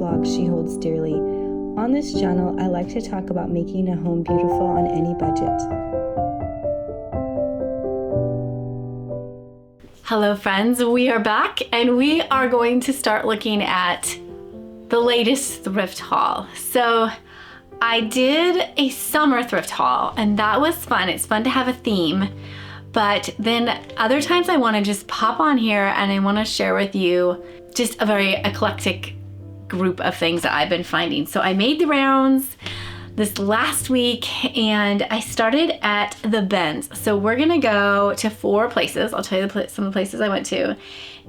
box she holds dearly. On this channel, I like to talk about making a home beautiful on any budget. Hello friends, we are back and we are going to start looking at the latest thrift haul. So I did a summer thrift haul and that was fun. It's fun to have a theme, but then other times I want to just pop on here and I want to share with you just a very eclectic group of things that I've been finding. So I made the rounds this last week and I started at the Bins. So we're gonna go to 4 places. I'll tell you some of the places I went to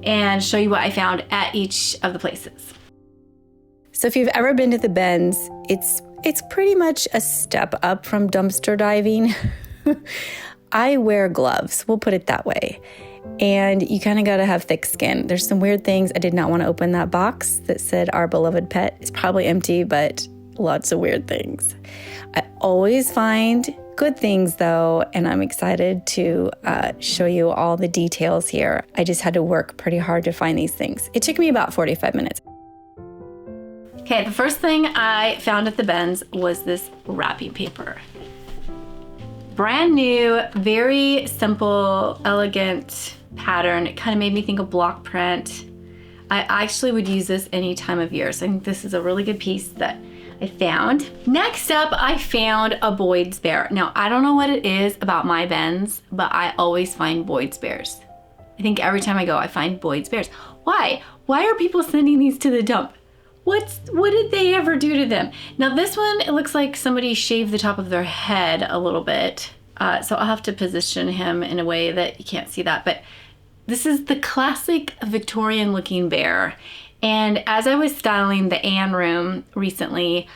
and show you what I found at each of the places. So if you've ever been to the Bins, it's pretty much a step up from dumpster diving. I wear gloves, we'll put it that way. And you kind of got to have thick skin. There's some weird things. I did not want to open that box that said our beloved pet. It's probably empty, but lots of weird things. I always find good things though, and I'm excited to show you all the details here. I just had to work pretty hard to find these things. It took me about 45 minutes. Okay, the first thing I found at the Bins was this wrapping paper. Brand new, very simple, elegant pattern. It kind of made me think of block print. I actually would use this any time of year. So I think this is a really good piece that I found. Next up, I found a Boyd's Bear. Now, I don't know what it is about my Bins, but I always find Boyd's Bears. I think every time I go, I find Boyd's Bears. Why? Why are people sending these to the dump? What did they ever do to them? Now this one, it looks like somebody shaved the top of their head a little bit. So I'll have to position him in a way that you can't see that. But this is the classic Victorian looking bear. And as I was styling the Anne room recently,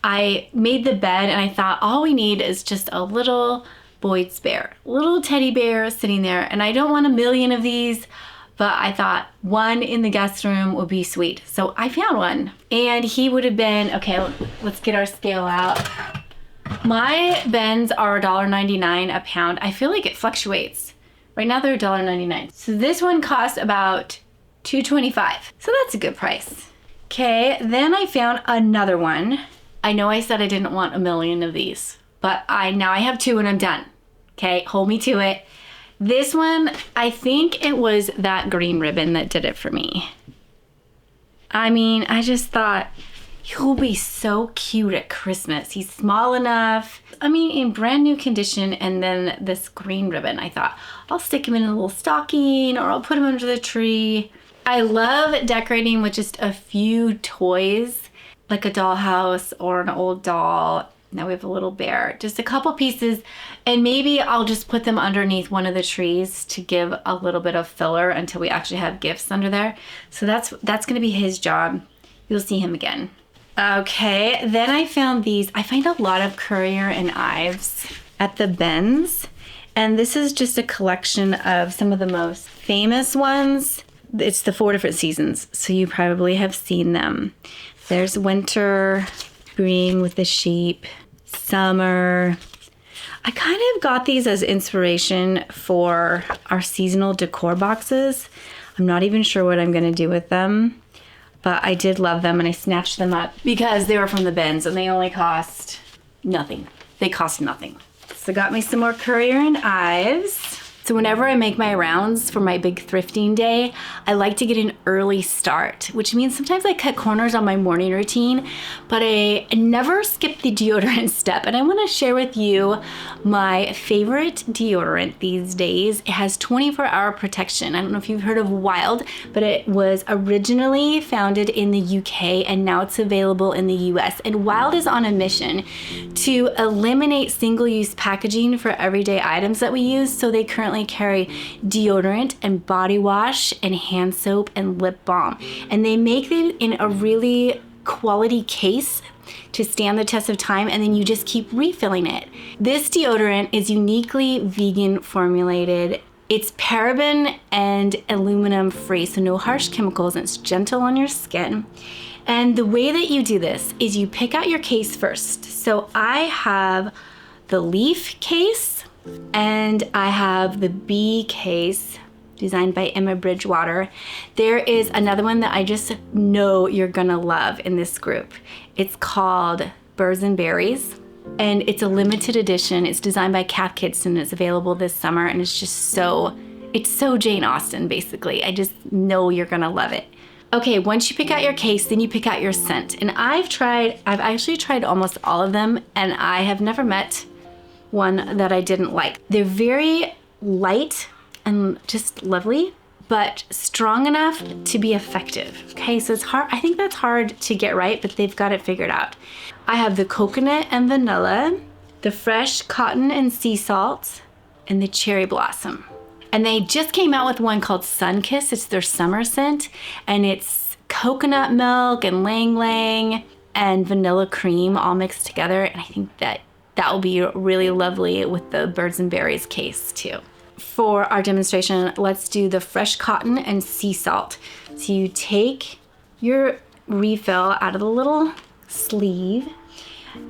I made the bed and I thought all we need is just a little Boyd's Bear. Little teddy bear sitting there. And I don't want a million of these, but I thought one in the guest room would be sweet. So I found one and he would have been, okay, let's get our scale out. My Bins are $1.99 a pound. I feel like it fluctuates. Right now they're $1.99. So this one costs about $2.25. So that's a good price. Okay, then I found another one. I know I said I didn't want a million of these, but now I have 2 and I'm done. Okay, hold me to it. This one, I think it was that green ribbon that did it for me. I mean, I just thought he'll be so cute at Christmas. He's small enough. I mean, in brand new condition, and then this green ribbon, I thought I'll stick him in a little stocking or I'll put him under the tree. I love decorating with just a few toys, like a dollhouse or an old doll. Now we have a little bear, just a couple pieces, and maybe I'll just put them underneath one of the trees to give a little bit of filler until we actually have gifts under there. So that's gonna be his job. You'll see him again. Okay, then I found these. I find a lot of Currier and Ives at the Bins, and this is just a collection of some of the most famous ones. It's the 4 different seasons, so you probably have seen them. There's winter, spring with the sheep, summer. I kind of got these as inspiration for our seasonal decor boxes. I'm not even sure what I'm gonna do with them, but I did love them and I snatched them up because they were from the Bins and they only cost nothing. They cost nothing. So got me some more Currier and Ives. So whenever I make my rounds for my big thrifting day, I like to get an early start, which means sometimes I cut corners on my morning routine, but I never skip the deodorant step. And I want to share with you my favorite deodorant these days. It has 24-hour protection. I don't know if you've heard of Wild, but it was originally founded in the UK and now it's available in the US. And Wild is on a mission to eliminate single-use packaging for everyday items that we use. So they currently carry deodorant and body wash and hand soap and lip balm. And they make it in a really quality case to stand the test of time, and then you just keep refilling it. This deodorant is uniquely vegan formulated. It's paraben and aluminum free, so no harsh chemicals, and it's gentle on your skin. And the way that you do this is you pick out your case first. So I have the leaf case and I have the bee case. designed by Emma Bridgewater. There is another one that I just know you're gonna love in this group. It's called Birds and Berries, and it's a limited edition. It's designed by Kath Kidston. It's available this summer, and it's just so Jane Austen, basically. I just know you're gonna love it. Okay, once you pick out your case, then you pick out your scent. And I've actually tried almost all of them, and I have never met one that I didn't like. They're very light and just lovely, but strong enough to be effective. Okay, so it's hard. I think that's hard to get right, but they've got it figured out. I have the coconut and vanilla, the fresh cotton and sea salt, and the cherry blossom. And they just came out with one called Sunkiss. It's their summer scent, and it's coconut milk and lang lang and vanilla cream all mixed together. And I think that will be really lovely with the Birds and Berries case too. For our demonstration, let's do the fresh cotton and sea salt. So you take your refill out of the little sleeve,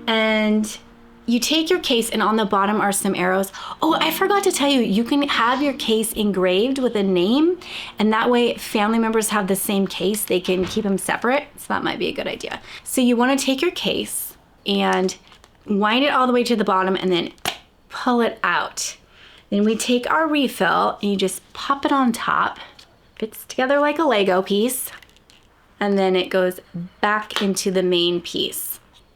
and you take your case, and on the bottom are some arrows. Oh, I forgot to tell you, you can have your case engraved with a name, and that way family members have the same case. They can keep them separate, so that might be a good idea. So you want to take your case and wind it all the way to the bottom and then pull it out. Then we take our refill and you just pop it on top. Fits together like a Lego piece, and then it goes back into the main piece.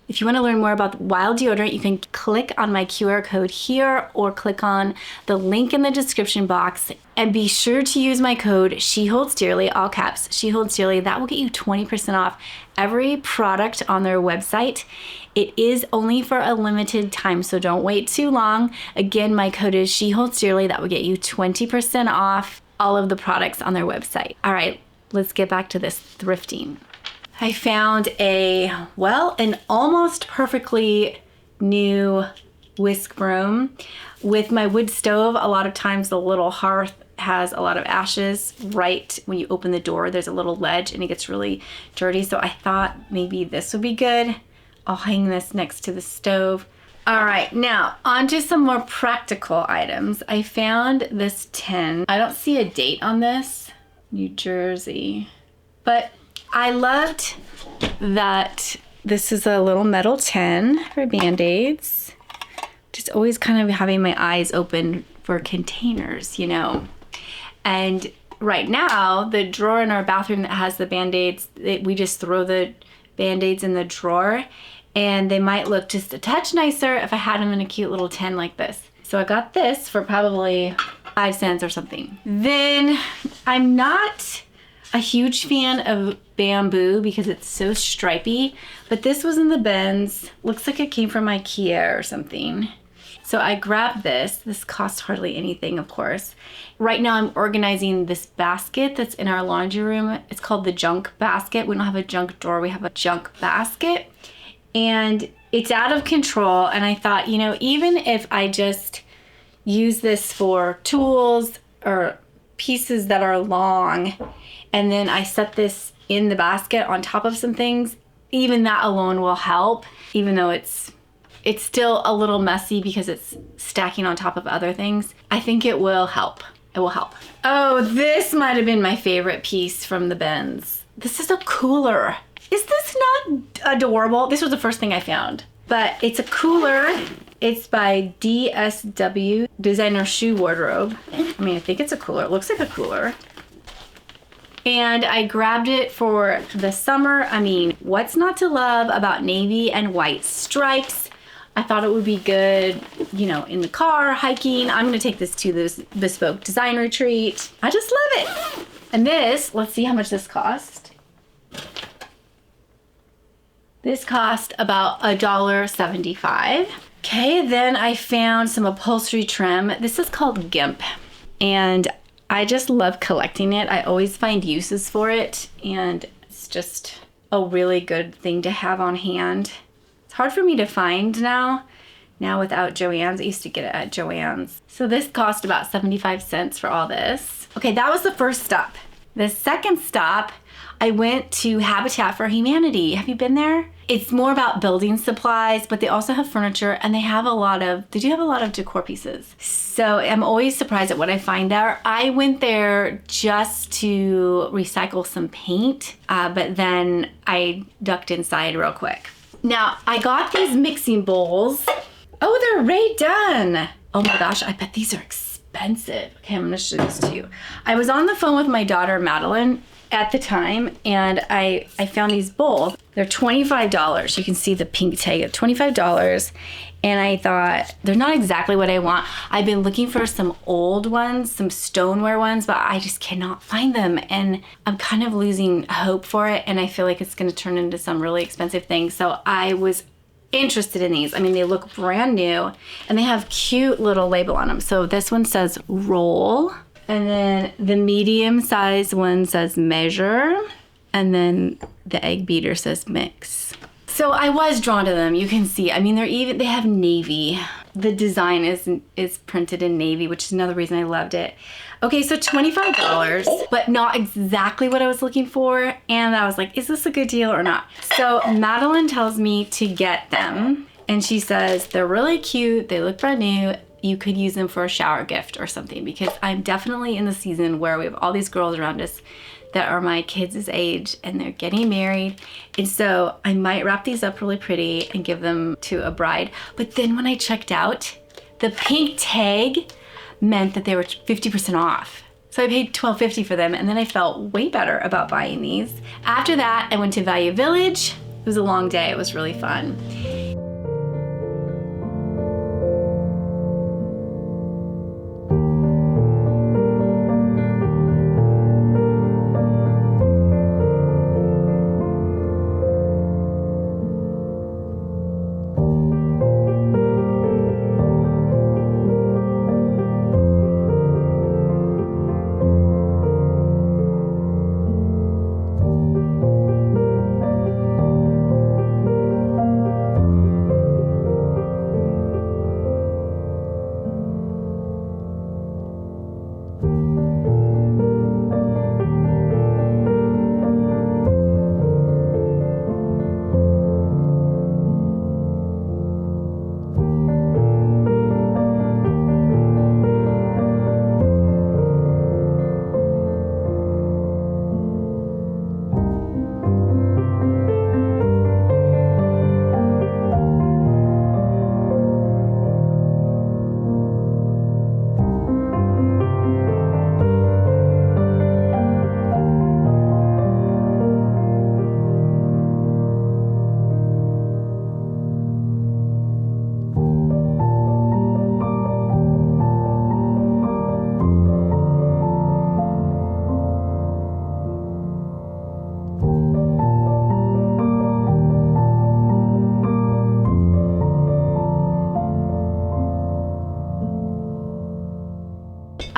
If you want to learn more about Wild Deodorant, you can click on my QR code here or click on the link in the description box, and be sure to use my code SheHoldsDearly, all caps, SheHoldsDearly. That will get you 20% off every product on their website. It is only for a limited time, so don't wait too long. Again, my code is SheHoldsDearly. That will get you 20% off all of the products on their website. All right, let's get back to this thrifting. I found an almost perfectly new whisk broom. With my wood stove, a lot of times the little hearth has a lot of ashes. Right when you open the door, there's a little ledge and it gets really dirty. So I thought maybe this would be good. I'll hang this next to the stove. All right, now on to some more practical items. I found this tin. I don't see a date on this, New Jersey, but I loved that this is a little metal tin for Band-Aids. Just always kind of having my eyes open for containers, you know. And right now, the drawer in our bathroom that has the Band-Aids, we just throw the Band-Aids in the drawer, and they might look just a touch nicer if I had them in a cute little tin like this. So I got this for probably 5 cents or something. Then I'm not a huge fan of bamboo because it's so stripy, but this was in the bins. Looks like it came from IKEA or something. So I grabbed this. This cost hardly anything, of course. Right now I'm organizing this basket that's in our laundry room. It's called the junk basket. We don't have a junk drawer, we have a junk basket. And it's out of control. And I thought, you know, even if I just use this for tools or pieces that are long, and then I set this in the basket on top of some things, even that alone will help, even though it's still a little messy because it's stacking on top of other things. I think it will help. It will help. Oh, this might have been my favorite piece from the bins. This is a cooler. Is this not adorable? This was the first thing I found, but it's a cooler. It's by DSW, Designer Shoe Wardrobe. I mean, I think it's a cooler. It looks like a cooler. And I grabbed it for the summer. I mean, what's not to love about navy and white stripes? I thought it would be good, you know, in the car, hiking. I'm gonna take this to this bespoke design retreat. I just love it. And this, let's see how much this cost. This cost about $1.75. Okay, then I found some upholstery trim. This is called GIMP, and I just love collecting it. I always find uses for it, and it's just a really good thing to have on hand. It's hard for me to find now without Joann's. I used to get it at Joann's. So this cost about 75 cents for all this. Okay, that was the first step. The second stop, I went to Habitat for Humanity. Have you been there? It's more about building supplies, but they also have furniture, and they do have a lot of decor pieces. So I'm always surprised at what I find there. I went there just to recycle some paint, but then I ducked inside real quick. Now, I got these mixing bowls. Oh, they're right done. Oh my gosh, I bet these are expensive. Okay, I'm gonna show this to you. I was on the phone with my daughter, Madeline, at the time, and I found these bowls. They're $25. You can see the pink tag of $25. And I thought, they're not exactly what I want. I've been looking for some old ones, some stoneware ones, but I just cannot find them. And I'm kind of losing hope for it. And I feel like it's gonna turn into some really expensive thing. So I was interested in these. I mean, they look brand new, and they have cute little label on them. So this one says roll. And then the medium size one says measure, and then the egg beater says mix. So I was drawn to them. You can see, I mean, they have navy. The design is printed in navy, which is another reason I loved it. Okay, so $25, but not exactly what I was looking for. And I was like, is this a good deal or not? So Madeline tells me to get them, and she says, they're really cute, they look brand new. You could use them for a shower gift or something, because I'm definitely in the season where we have all these girls around us that are my kids' age, and they're getting married. And so I might wrap these up really pretty and give them to a bride. But then when I checked out, the pink tag meant that they were 50% off. So I paid $12.50 for them, and then I felt way better about buying these. After that, I went to Value Village. It was a long day, it was really fun.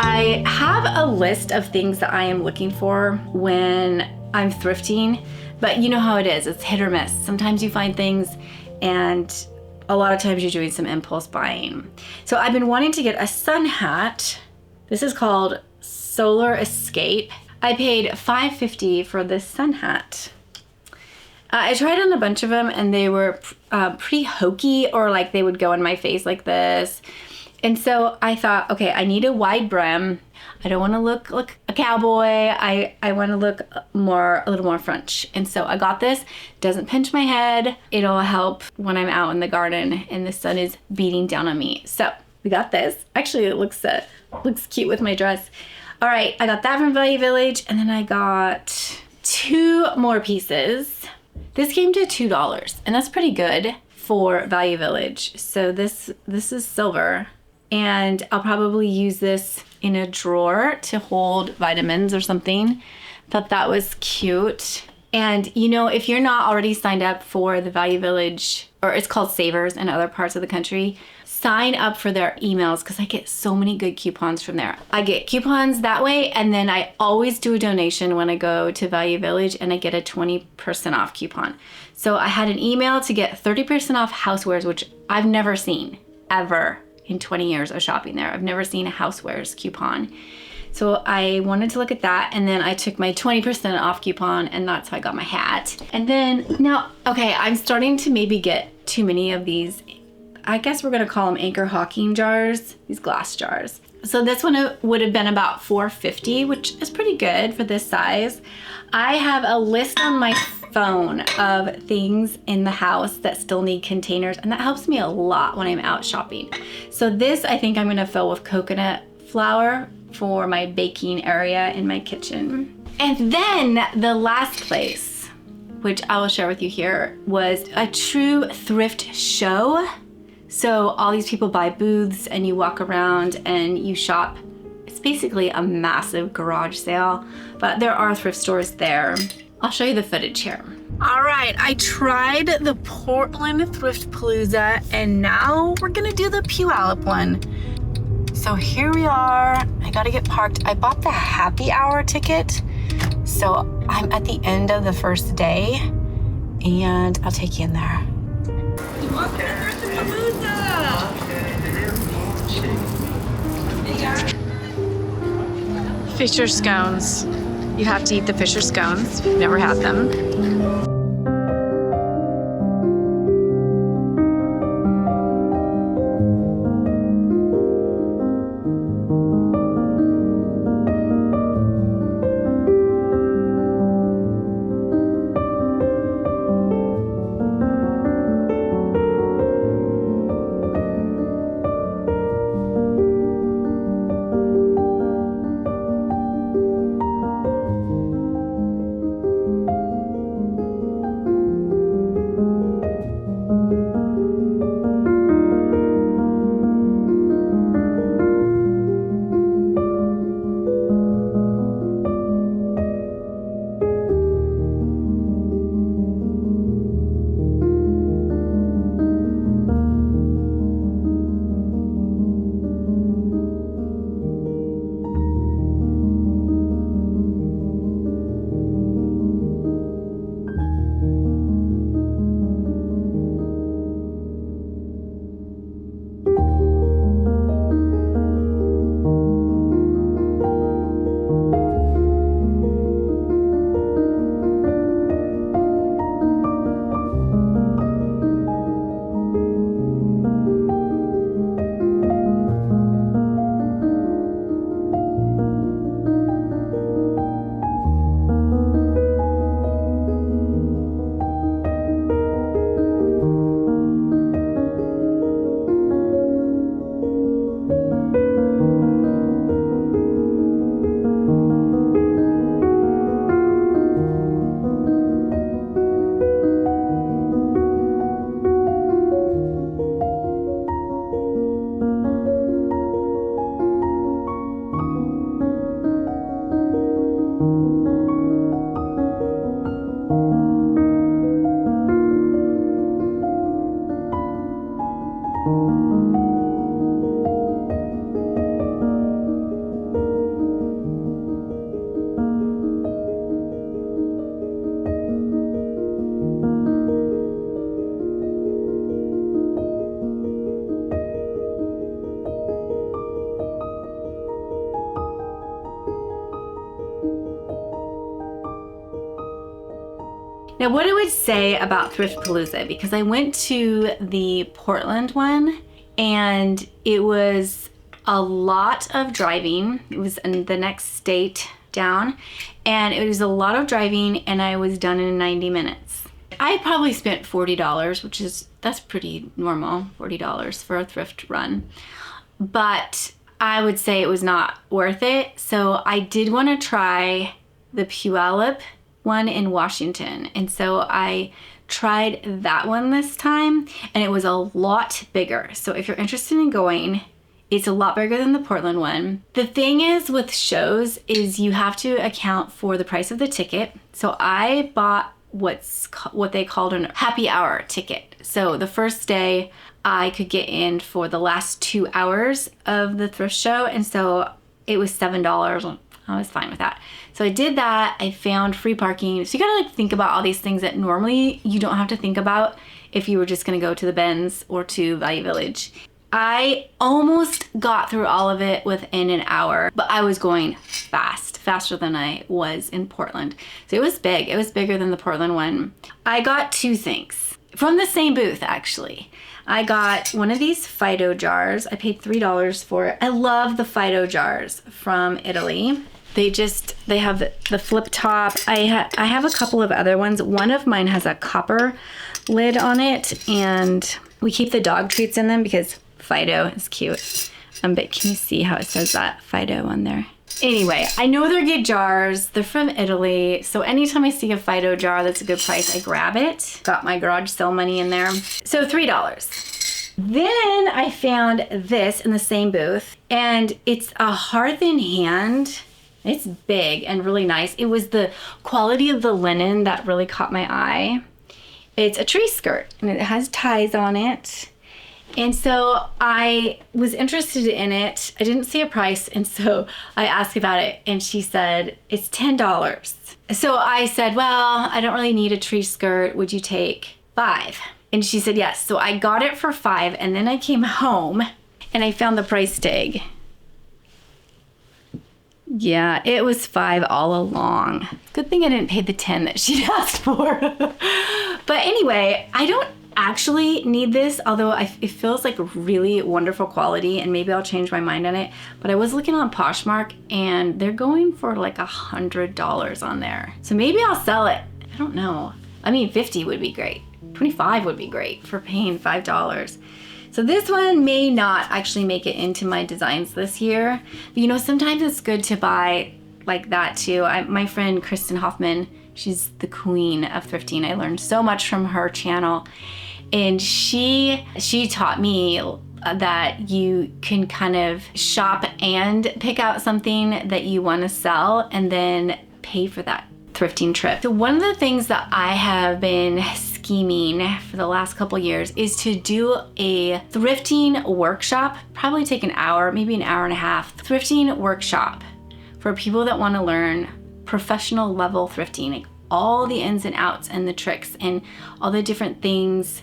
I have a list of things that I am looking for when I'm thrifting, but you know how it is, it's hit or miss. Sometimes you find things, and a lot of times you're doing some impulse buying. So I've been wanting to get a sun hat. This is called Solar Escape. I paid $5.50 for this sun hat. I tried on a bunch of them, and they were pretty hokey, or like they would go on my face like this. And so I thought, okay, I need a wide brim. I don't want to look like a cowboy. I want to look a little more French. And so I got this. Doesn't pinch my head. It'll help when I'm out in the garden and the sun is beating down on me. So we got this. Actually, it looks cute with my dress. All right, I got that from Value Village, and then I got 2 more pieces. This came to $2, and that's pretty good for Value Village. So this is silver. And I'll probably use this in a drawer to hold vitamins or something. Thought that was cute. And you know, if you're not already signed up for the Value Village, or it's called Savers in other parts of the country, sign up for their emails, because I get so many good coupons from there. I get coupons that way, and then I always do a donation when I go to Value Village, and I get a 20% off coupon. So I had an email to get 30% off housewares, which I've never seen, ever. In 20 years of shopping there, I've never seen a housewares coupon. So I wanted to look at that, and then I took my 20% off coupon, and that's how I got my hat. And then now, okay, I'm starting to maybe get too many of these, I guess we're gonna call them anchor hawking jars, these glass jars. So this one would have been about $4.50, which is pretty good for this size. I have a list on my phone of things in the house that still need containers, and that helps me a lot when I'm out shopping. So this I think I'm gonna fill with coconut flour for my baking area in my kitchen. And then the last place, which I will share with you here, was a true thrift show. So all these people buy booths and you walk around and you shop. It's basically a massive garage sale, but there are thrift stores there. I'll show you the footage here. All right, I tried the Portland Thriftpalooza, and now we're gonna do the Puyallup one. So here we are. I gotta get parked. I bought the happy hour ticket, so I'm at the end of the first day, and I'll take you in there. Welcome to Thriftpalooza! Fisher scones. You have to eat the Fisher scones if you've never had them. Now, what I would say about Thriftpalooza, because I went to the Portland one and it was a lot of driving. It was in the next state down, and it was a lot of driving, and I was done in 90 minutes. I probably spent $40, that's pretty normal, $40 for a thrift run. But I would say it was not worth it. So I did want to try the Puyallup one in Washington, and so I tried that one this time, and it was a lot bigger. So if you're interested in going, it's a lot bigger than the Portland one. The thing is with shows is you have to account for the price of the ticket. So I bought what they called a happy hour ticket. So the first day I could get in for the last 2 hours of the thrift show, and so it was $7. I was fine with that. So I did that. I found free parking. So you gotta think about all these things that normally you don't have to think about if you were just gonna go to the Bins or to Value Village. I almost got through all of it within an hour, but I was going faster than I was in Portland. So it was big. It was bigger than the Portland one. I got 2 things from the same booth, actually. I got one of these Fido jars. I paid $3 for it. I love the Fido jars from Italy. They have the flip top. I have a couple of other ones. One of mine has a copper lid on it, and we keep the dog treats in them because Fido is cute. But can you see how it says that Fido on there? Anyway, I know they're good jars. They're from Italy. So anytime I see a Fido jar that's a good price, I grab it. Got my garage sale money in there. So $3. Then I found this in the same booth, and it's a hearth in hand. It's big and really nice. It was the quality of the linen that really caught my eye. It's a tree skirt, and it has ties on it. And so I was interested in it. I didn't see a price, and so I asked about it, and she said, it's $10. So I said, well, I don't really need a tree skirt. Would you take 5? And she said, yes. So I got it for 5, and then I came home, and I found the price tag. Yeah, it was 5 all along. Good thing I didn't pay the 10 that she'd asked for. But anyway, I don't actually need this, although it feels like really wonderful quality, and maybe I'll change my mind on it. But I was looking on Poshmark, and they're going for like $100 on there. So maybe I'll sell it. I don't know. I mean, 50 would be great. 25 would be great for paying $5. So this one may not actually make it into my designs this year. But sometimes it's good to buy like that too. My friend Kristen Hoffman, she's the queen of thrifting. I learned so much from her channel. And she taught me that you can kind of shop and pick out something that you want to sell and then pay for that thrifting trip. So one of the things that I have been scheming for the last couple years is to do a thrifting workshop, probably take an hour, maybe an hour and a half, thrifting workshop for people that want to learn professional level thrifting, like all the ins and outs and the tricks and all the different things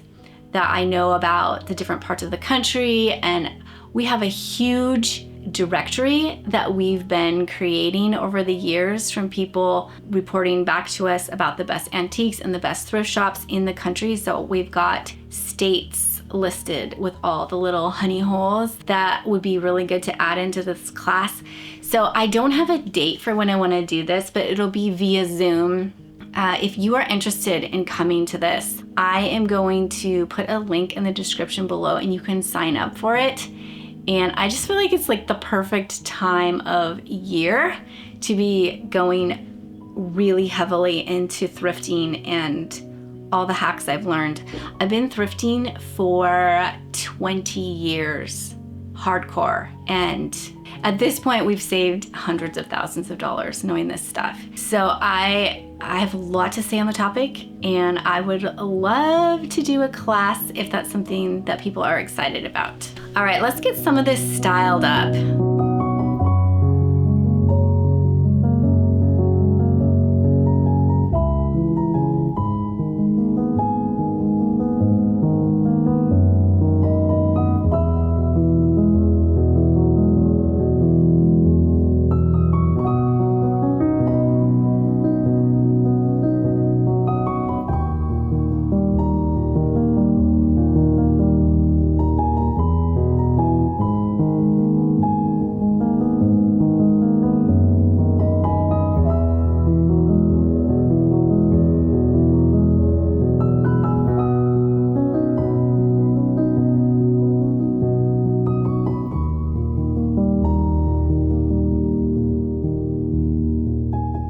that I know about the different parts of the country. And we have a huge directory that we've been creating over the years from people reporting back to us about the best antiques and the best thrift shops in the country. So we've got states listed with all the little honey holes that would be really good to add into this class. So I don't have a date for when I want to do this, but it'll be via Zoom. If you are interested in coming to this, I am going to put a link in the description below, and you can sign up for it. And I just feel like it's like the perfect time of year to be going really heavily into thrifting and all the hacks I've learned. I've been thrifting for 20 years, hardcore. And at this point, we've saved hundreds of thousands of dollars knowing this stuff. So I have a lot to say on the topic, and I would love to do a class if that's something that people are excited about. All right, let's get some of this styled up.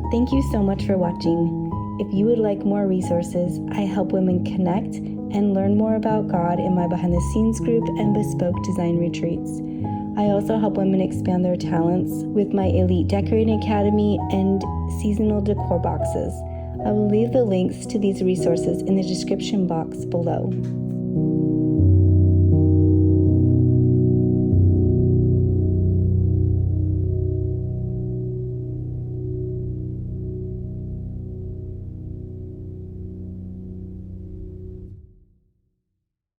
Thank you so much for watching. If you would like more resources, I help women connect and learn more about God in my behind the scenes group and bespoke design retreats. I also help women expand their talents with my Elite Decorating Academy and seasonal decor boxes. I will leave the links to these resources in the description box below.